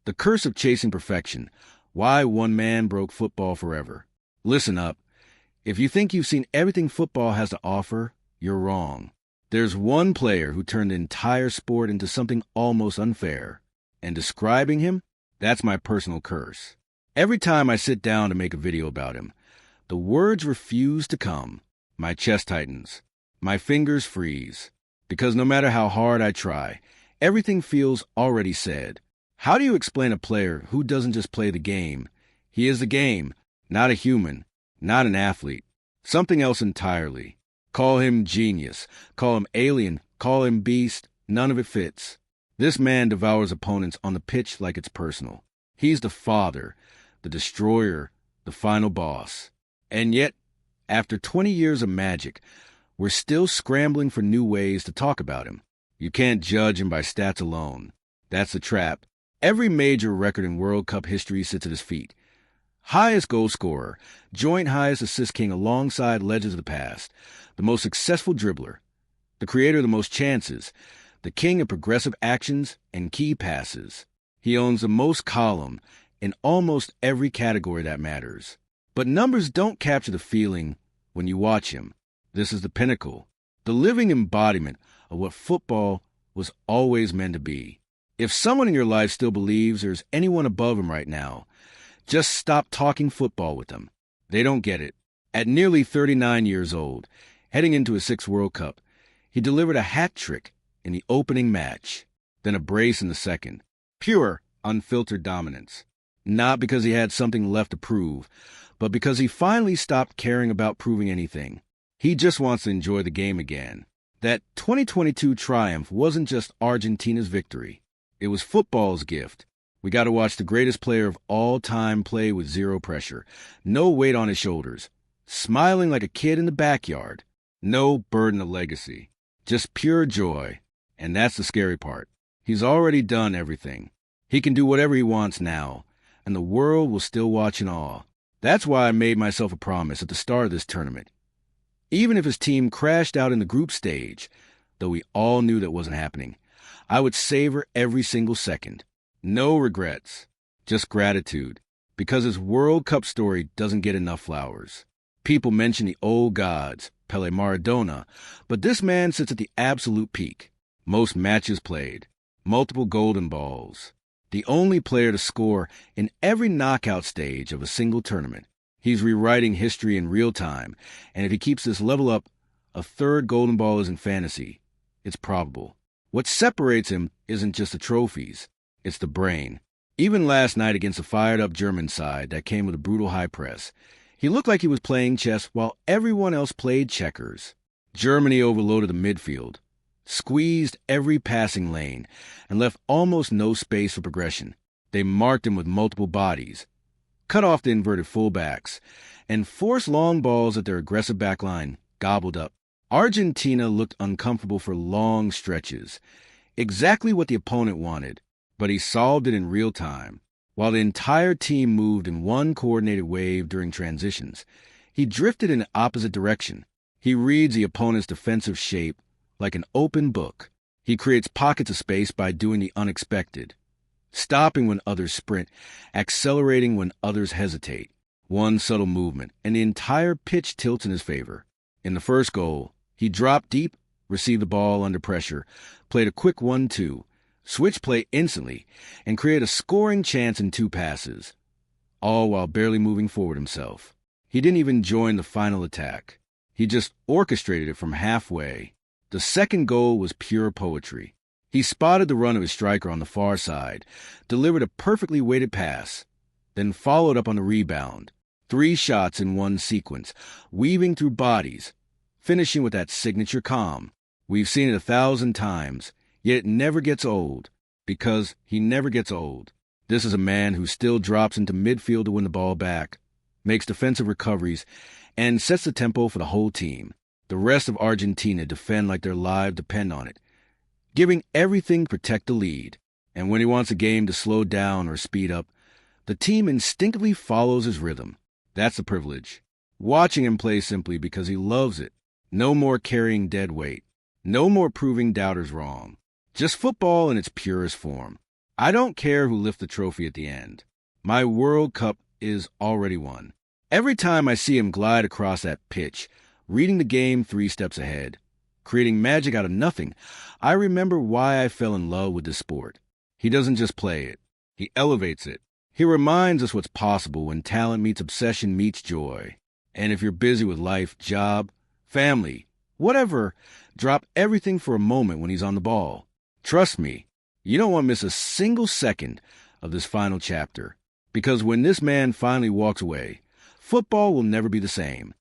The curse of chasing perfection. Why one man broke football forever. Listen up. If you think you've seen everything football has to offer, you're wrong. There's one player who turned the entire sport into something almost unfair. And describing him, that's my personal curse. Every time I sit down to make a video about him, the words refuse to come. My chest tightens. My fingers freeze. Because no matter how hard I try, everything feels already said. How do you explain a player who doesn't just play the game? He is the game, not a human, not an athlete. Something else entirely. Call him genius, call him alien, call him beast, none of it fits. This man devours opponents on the pitch like it's personal. He's the father, the destroyer, the final boss. And yet, after 20 years of magic, we're still scrambling for new ways to talk about him. You can't judge him by stats alone. That's the trap. Every major record in World Cup history sits at his feet. Highest goal scorer, joint highest assist king alongside legends of the past, the most successful dribbler, the creator of the most chances, the king of progressive actions and key passes. He owns the most column in almost every category that matters. But numbers don't capture the feeling when you watch him. This is the pinnacle, the living embodiment of what football was always meant to be. If someone in your life still believes there's anyone above him right now, just stop talking football with them. They don't get it. At nearly 39 years old, heading into his 6th World Cup, he delivered a hat trick in the opening match, then a brace in the second. Pure, unfiltered dominance. Not because he had something left to prove, but because he finally stopped caring about proving anything. He just wants to enjoy the game again. That 2022 triumph wasn't just Argentina's victory. It was football's gift. We got to watch the greatest player of all time play with zero pressure, no weight on his shoulders, smiling like a kid in the backyard, no burden of legacy, just pure joy. And that's the scary part. He's already done everything. He can do whatever he wants now, and the world will still watch in awe. That's why I made myself a promise at the start of this tournament. Even if his team crashed out in the group stage, though we all knew that wasn't happening, I would savor every single second. No regrets, just gratitude, because his World Cup story doesn't get enough flowers. People mention the old gods, Pele, Maradona, but this man sits at the absolute peak. Most matches played, multiple golden balls, the only player to score in every knockout stage of a single tournament. He's rewriting history in real time, and if he keeps this level up, a 3rd golden ball isn't fantasy. It's probable. What separates him isn't just the trophies. It's the brain. Even last night against a fired-up German side that came with a brutal high press, he looked like he was playing chess while everyone else played checkers. Germany overloaded the midfield, squeezed every passing lane, and left almost no space for progression. They marked him with multiple bodies, cut off the inverted fullbacks, and forced long balls at their aggressive backline, gobbled up. Argentina looked uncomfortable for long stretches, exactly what the opponent wanted, but he solved it in real time. While the entire team moved in one coordinated wave during transitions, he drifted in the opposite direction. He reads the opponent's defensive shape like an open book. He creates pockets of space by doing the unexpected, stopping when others sprint, accelerating when others hesitate. One subtle movement, and the entire pitch tilts in his favor. In the first goal, he dropped deep, received the ball under pressure, played a quick 1-2, switched play instantly, and created a scoring chance in 2 passes, all while barely moving forward himself. He didn't even join the final attack. He just orchestrated it from halfway. The second goal was pure poetry. He spotted the run of his striker on the far side, delivered a perfectly weighted pass, then followed up on the rebound. 3 shots in one sequence, weaving through bodies, finishing with that signature calm. We've seen it 1,000 times, yet it never gets old, because he never gets old. This is a man who still drops into midfield to win the ball back, makes defensive recoveries, and sets the tempo for the whole team. The rest of Argentina defend like their lives depend on it, giving everything to protect the lead. And when he wants a game to slow down or speed up, the team instinctively follows his rhythm. That's the privilege. Watching him play simply because he loves it. No more carrying dead weight. No more proving doubters wrong. Just football in its purest form. I don't care who lifts the trophy at the end. My World Cup is already won. Every time I see him glide across that pitch, reading the game 3 steps ahead, creating magic out of nothing, I remember why I fell in love with this sport. He doesn't just play it. He elevates it. He reminds us what's possible when talent meets obsession meets joy. And if you're busy with life, job, family, whatever, drop everything for a moment when he's on the ball. Trust me, you don't want to miss a single second of this final chapter. Because when this man finally walks away, football will never be the same.